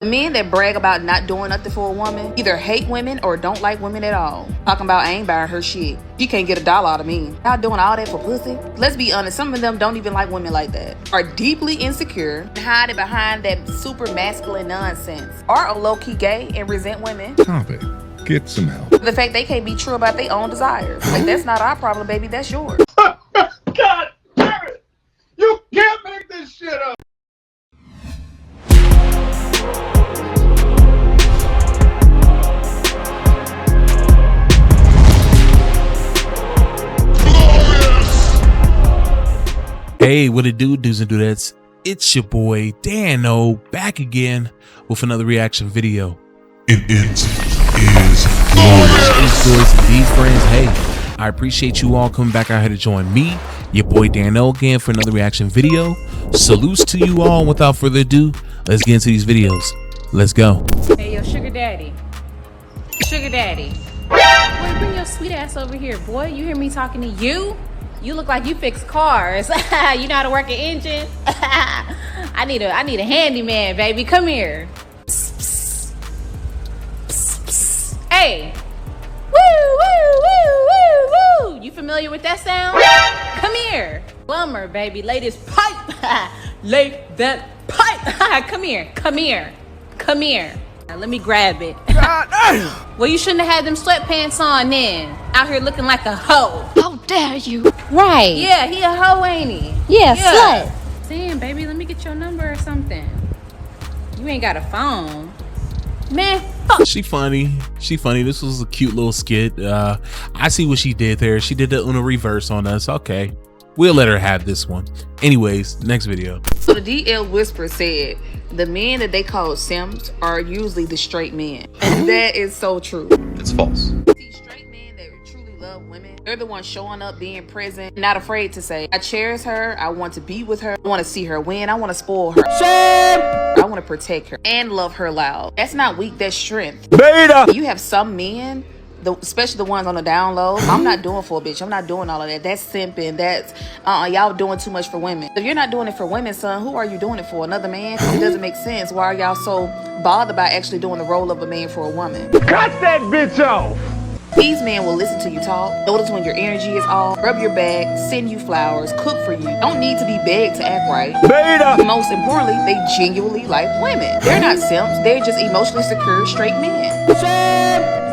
Men that brag about not doing nothing for a woman either hate women or don't like women at all. Talking about I ain't buying her shit. She can't get $1 out of me. Y'all doing all that for pussy? Let's be honest, some of them don't even like women like that. Are deeply insecure and hiding behind that super masculine nonsense. Are low-key gay and resent women. Stop it. Get some help. The fact they can't be true about their own desires. Like, that's not our problem, baby, that's yours. God damn it! You can't make this shit up! Hey, what it do, dudes and dudettes? It's your boy Dano back again with another reaction video. It is glorious. Boys and these friends, hey, I appreciate you all coming back out here to join me, your boy Dano, again for another reaction video. Salutes to you all. Without further ado, let's get into these videos. Let's go. Hey, yo, sugar daddy. Sugar daddy. Boy, bring your sweet ass over here, boy. You hear me talking to you? You look like you fix cars. You know how to work an engine? I need a handyman, baby. Come here. Psst, psst. Psst, psst. Hey. Woo, woo, woo, woo, woo. You familiar with that sound? Come here. Plumber, baby. Lay this pipe. Lay that pipe. Come here. Come here. Come here. Now, let me grab it. Well, you shouldn't have had them sweatpants on then. Out here looking like a hoe. How dare you? Right. Yeah, he a hoe, ain't he? Yeah, slut. Damn, baby, let me get your number or something. You ain't got a phone. Man, fuck. She funny. She funny. This was a cute little skit. I see what she did there. She did the Uno reverse on us. Okay. We'll let her have this one. Anyways, next video. So the DL Whisper said, the men that they call simps are usually the straight men. And that is so true. It's false. See, straight men that truly love women, they're the ones showing up, being present, not afraid to say, I cherish her, I want to be with her, I want to see her win, I want to spoil her. I want to protect her and love her loud. That's not weak, that's strength. Beta! You have some men, especially the ones on the down low. I'm not doing for a bitch. I'm not doing all of that. That's simping. That's y'all doing too much for women. If you're not doing it for women, son, who are you doing it for? Another man? It doesn't make sense. Why are y'all so bothered by actually doing the role of a man for a woman? Cut that bitch off! These men will listen to you talk, notice when your energy is off, rub your back, send you flowers, cook for you. Don't need to be begged to act right. Beta! Most importantly, they genuinely like women. They're not simps. They're just emotionally secure, straight men.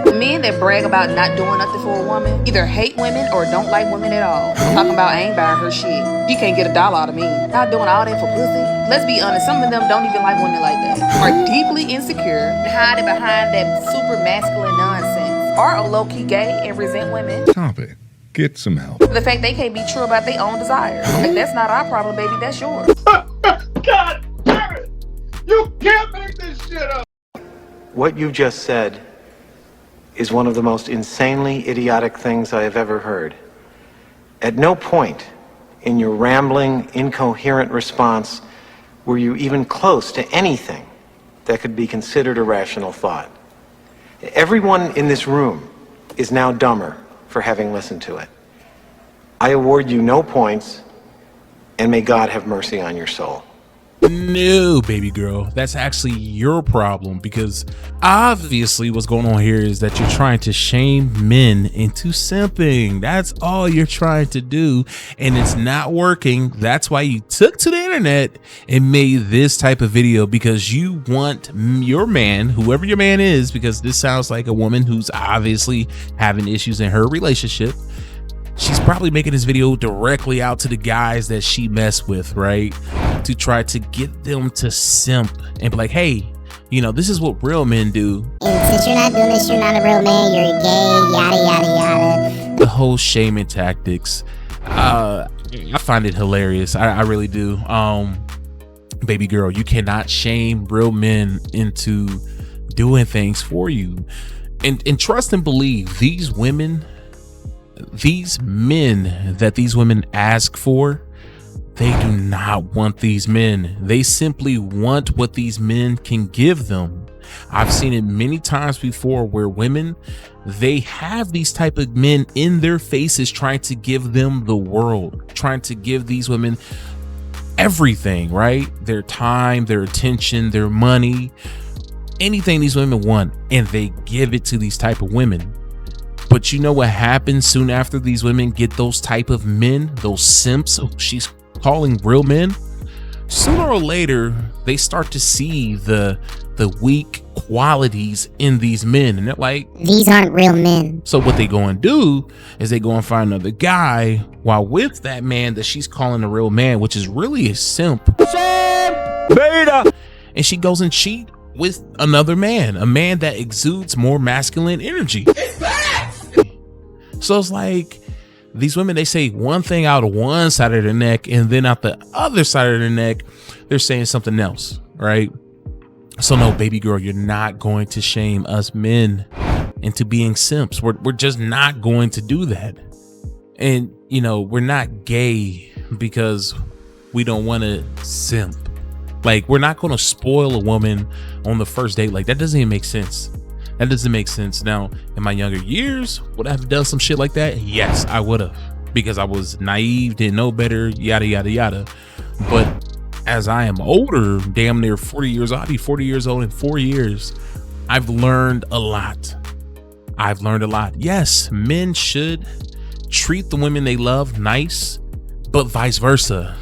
The men that brag about not doing nothing for a woman either hate women or don't like women at all. Talking about I ain't buying her shit. She can't get $1 out of me. Y'all doing all that for pussy? Let's be honest, some of them don't even like women like that. Are deeply insecure and hiding behind that super masculine nonsense. Are low-key gay and resent women. Stop it. Get some help. The fact they can't be true about their own desires. Like, that's not our problem, baby, that's yours. God damn it! You can't make this shit up! What you just said is one of the most insanely idiotic things I have ever heard. At no point in your rambling, incoherent response were you even close to anything that could be considered a rational thought. Everyone in this room is now dumber for having listened to it. I award you no points, and may God have mercy on your soul. No, baby girl, that's actually your problem, because obviously what's going on here is that you're trying to shame men into simping. That's all you're trying to do, and it's not working. That's why you took to the internet and made this type of video, because you want your man, whoever your man is, because this sounds like a woman who's obviously having issues in her relationship. She's probably making this video directly out to the guys that she messed with, right? To try to get them to simp and be like, hey, you know, this is what real men do. And since you're not doing this, you're not a real man, you're gay, yada, yada, yada. The whole shaming tactics. I find it hilarious. I really do. Baby girl, you cannot shame real men into doing things for you. And trust and believe, these women, these men that these women ask for, they do not want these men. They simply want what these men can give them. I've seen it many times before where women, they have these type of men in their faces trying to give them the world, trying to give these women everything, right? Their time, their attention, their money, anything these women want, and they give it to these type of women. But you know what happens soon after these women get those type of men, those simps she's calling real men? Sooner or later, they start to see the weak qualities in these men, and they're like, these aren't real men. So what they go and do is they go and find another guy while with that man that she's calling a real man, which is really a simp. Beta. And she goes and cheat with another man, a man that exudes more masculine energy. So it's like these women, they say one thing out of one side of their neck, and then out the other side of their neck, they're saying something else, right? So no, baby girl, you're not going to shame us men into being simps. We're just not going to do that. And, you know, we're not gay because we don't want to simp. Like, we're not going to spoil a woman on the first date. Like, that doesn't even make sense. That doesn't make sense. Now, in my younger years, would I have done some shit like that? Yes, I would have, because I was naive, didn't know better, yada, yada, yada. But as I am older, damn near 40 years old, I'll be 40 years old in 4 years, I've learned a lot. I've learned a lot. Yes, men should treat the women they love nice, but vice versa.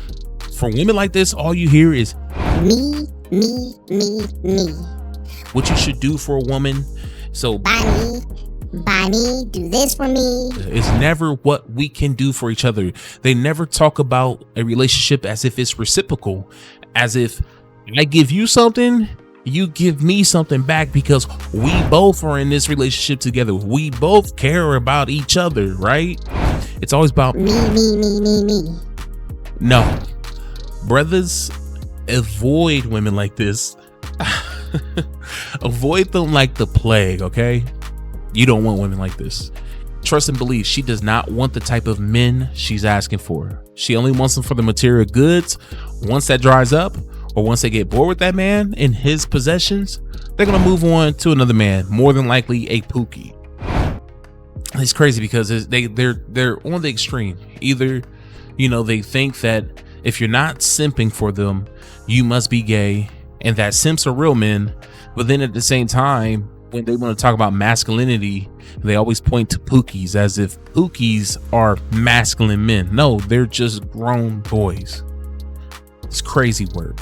For women like this, all you hear is Me, me, me, me. what you should do for a woman. So Buy me, do this for me. it's never what we can do for each other. They never talk about a relationship as if it's reciprocal, as if I give you something, you give me something back, because we both are in this relationship together. We both care about each other, right? It's always about Me. no. Brothers, avoid women like this. Avoid them like the plague, okay? You don't want women like this. Trust and believe, she does not want the type of men she's asking for. She only wants them for the material goods. Once that dries up, or once they get bored with that man and his possessions, they're gonna move on to another man, more than likely a pookie. It's crazy because they're on the extreme. Either, you know, they think that if you're not simping for them, you must be gay, and that simps are real men. But then at the same time, when they want to talk about masculinity, they always point to pookies as if pookies are masculine men. No, they're just grown boys. It's crazy word.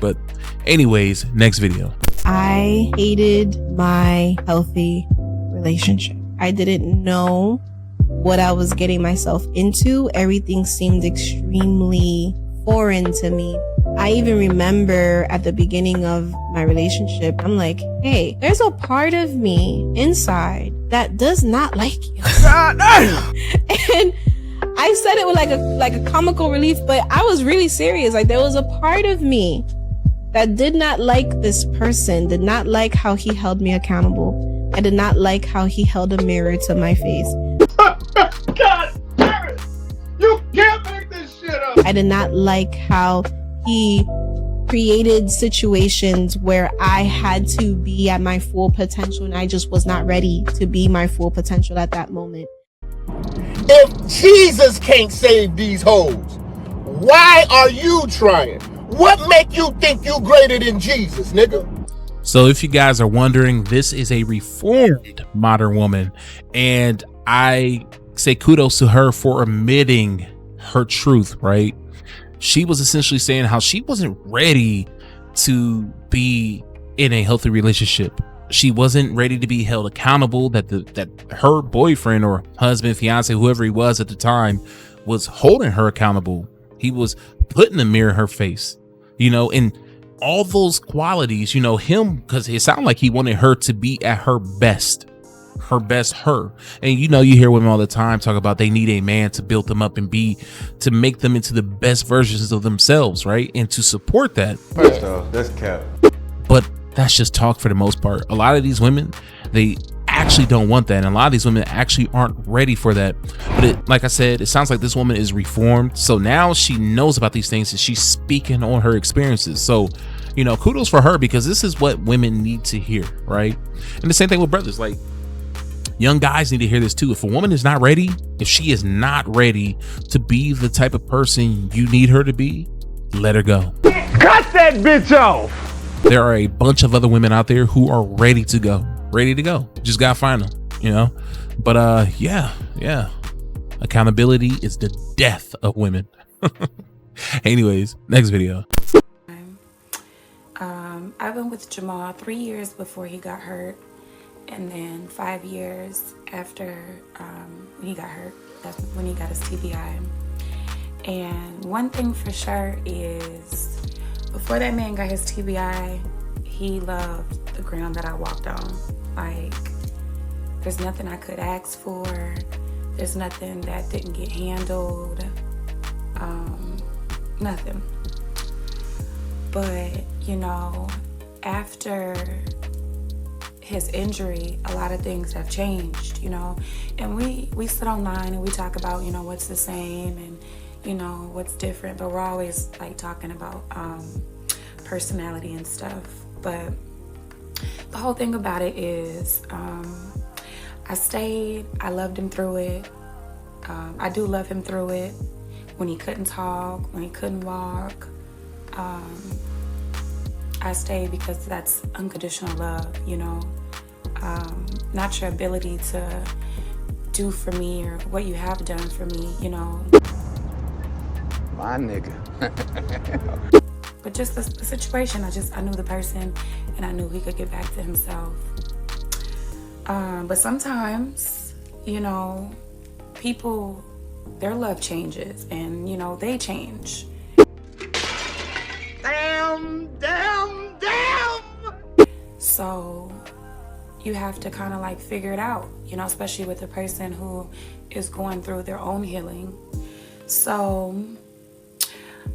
But anyways, next video. I hated my healthy relationship. I didn't know what I was getting myself into. Everything seemed extremely foreign to me. I even remember at the beginning of my relationship, I'm like, hey, there's a part of me inside that does not like you. God damn. And I said it with like a comical relief, but I was really serious. Like, there was a part of me that did not like this person, did not like how he held me accountable. I did not like how he held a mirror to my face. God damn it. You can't make this shit up. I did not like how he created situations where I had to be at my full potential, and I just was not ready to be my full potential at that moment. If Jesus can't save these hoes, why are you trying? What make you think you greater than Jesus, nigga? So if you guys are wondering, this is a reformed modern woman, and I say kudos to her for admitting her truth, right? She was essentially saying how she wasn't ready to be in a healthy relationship. She wasn't ready to be held accountable, that her boyfriend or husband, fiance, whoever he was at the time, was holding her accountable. He was putting a mirror in her face, you know, and all those qualities, you know, him, because it sounded like he wanted her to be at her best her. And you know, you hear women all the time talk about they need a man to build them up and to make them into the best versions of themselves, right? And to support that. First off, that's cap. But that's just talk for the most part. A lot of these women, they actually don't want that, and a lot of these women actually aren't ready for that. But like I said, it sounds like this woman is reformed, so now she knows about these things and she's speaking on her experiences. So, you know, kudos for her, because this is what women need to hear, right? And the same thing with brothers. Like, young guys need to hear this too. If a woman is not ready, if she is not ready to be the type of person you need her to be, let her go. Cut that bitch off. There are a bunch of other women out there who are ready to go. Just gotta find them, you know? But yeah. Accountability is the death of women. Anyways, next video. I've been with Jamal 3 years before he got hurt, and then 5 years after when he got hurt. That's when he got his TBI. And one thing for sure is, before that man got his TBI, he loved the ground that I walked on. Like, there's nothing I could ask for. There's nothing that didn't get handled. Nothing. But, you know, after his injury, a lot of things have changed, you know. And we sit online and we talk about, you know, what's the same and, you know, what's different. But we're always, like, talking about personality and stuff. But the whole thing about it is I stayed. I loved him through it. I do love him through it. When he couldn't talk, when he couldn't walk, I stayed because that's unconditional love, you know. Not your ability to do for me or what you have done for me, you know. My nigga. But just the situation, I knew the person and I knew he could get back to himself. But sometimes, you know, people, their love changes and, you know, they change. Damn. So you have to kind of like figure it out, you know, especially with a person who is going through their own healing. So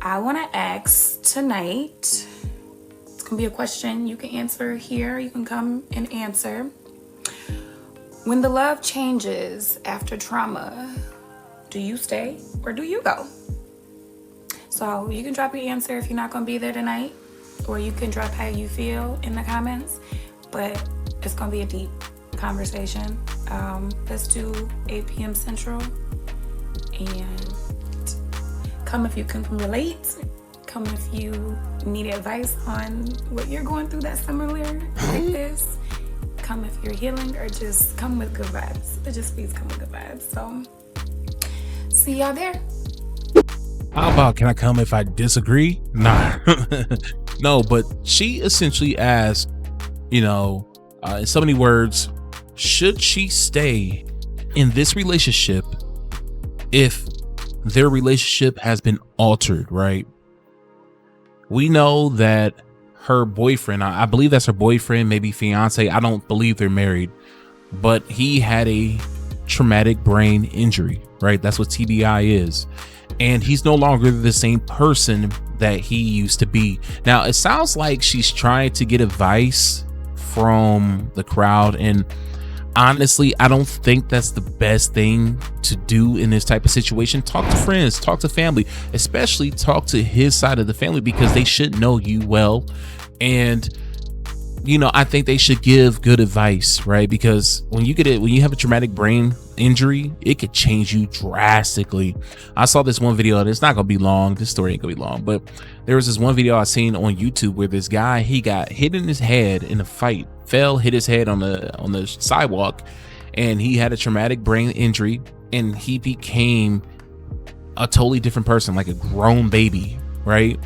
I want to ask tonight, it's gonna be a question you can answer here. You can come and answer. When the love changes after trauma, do you stay or do you go? So you can drop your answer if you're not gonna be there tonight, or you can drop how you feel in the comments, but it's gonna be a deep conversation. Let's do 8 p.m. Central, and come if you can relate. Come if you need advice on what you're going through that's similar like this. Come if you're healing, or just come with good vibes. But just please come with good vibes. So see y'all there. How about, can I come if I disagree? Nah. No, but she essentially asked, you know, in so many words, should she stay in this relationship if their relationship has been altered, right? We know that her boyfriend, I believe that's her boyfriend, maybe fiance, I don't believe they're married, but he had a traumatic brain injury, right? That's what TBI is. And he's no longer the same person that he used to be. Now, it sounds like she's trying to get advice from the crowd. And honestly, I don't think that's the best thing to do in this type of situation. Talk to friends, talk to family, especially talk to his side of the family, because they should know you well. And, you know, I think they should give good advice, right? Because when you have a traumatic brain injury, it could change you drastically. I saw this one video, and it's not gonna be long. This story ain't gonna be long, but there was this one video I seen on YouTube where this guy, he got hit in his head in a fight, hit his head on the sidewalk, and he had a traumatic brain injury, and he became a totally different person, like a grown baby, right?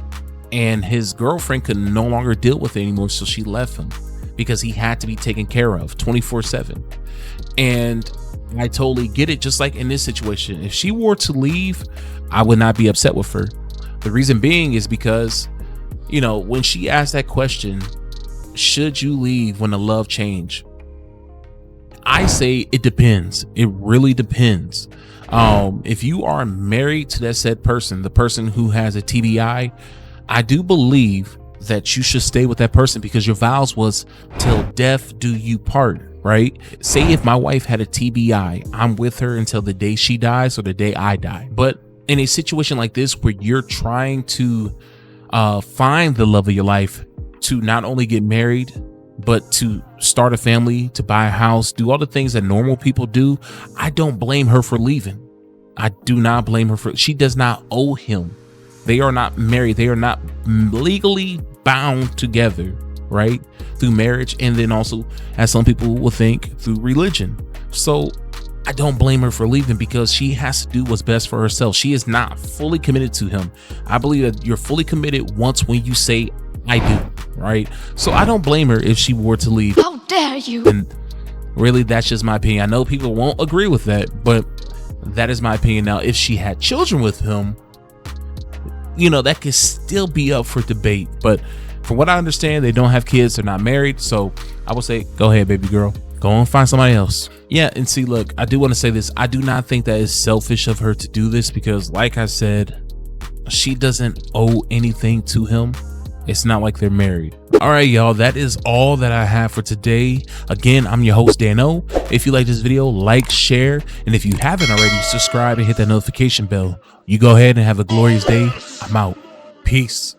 And his girlfriend could no longer deal with it anymore, so she left him because he had to be taken care of 24/7. And I totally get it. Just like in this situation, if she were to leave, I would not be upset with her. The reason being is because, you know, when she asked that question, should you leave when the love change? I say it depends. It really depends. If you are married to that said person, the person who has a TBI, I do believe that you should stay with that person, because your vows was till death do you part, right? Say if my wife had a TBI, I'm with her until the day she dies or the day I die. But in a situation like this, where you're trying to find the love of your life, to not only get married, but to start a family, to buy a house, do all the things that normal people do, I don't blame her for leaving. I do not blame her for, she does not owe him. They are not married. They are not legally bound together. right? Through marriage, and then also, as some people will think, through religion. So I don't blame her for leaving, because she has to do what's best for herself. She is not fully committed to him. I believe that you're fully committed once when you say I do, right? So I don't blame her if she were to leave. How dare you? And really, that's just my opinion. I know people won't agree with that, but that is my opinion. Now, if she had children with him, you know, that could still be up for debate. But from what I understand, they don't have kids, they're not married. So I would say, go ahead, baby girl, go and find somebody else. Yeah, and see, look, I do want to say this. I do not think that is selfish of her to do this, because like I said, she doesn't owe anything to him. It's not like they're married. All right, y'all, that is all that I have for today. Again, I'm your host, Dan-O. If you like this video, like, share, and if you haven't already, subscribe and hit that notification bell. You go ahead and have a glorious day. I'm out. Peace.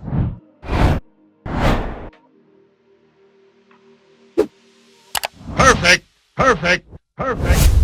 Perfect.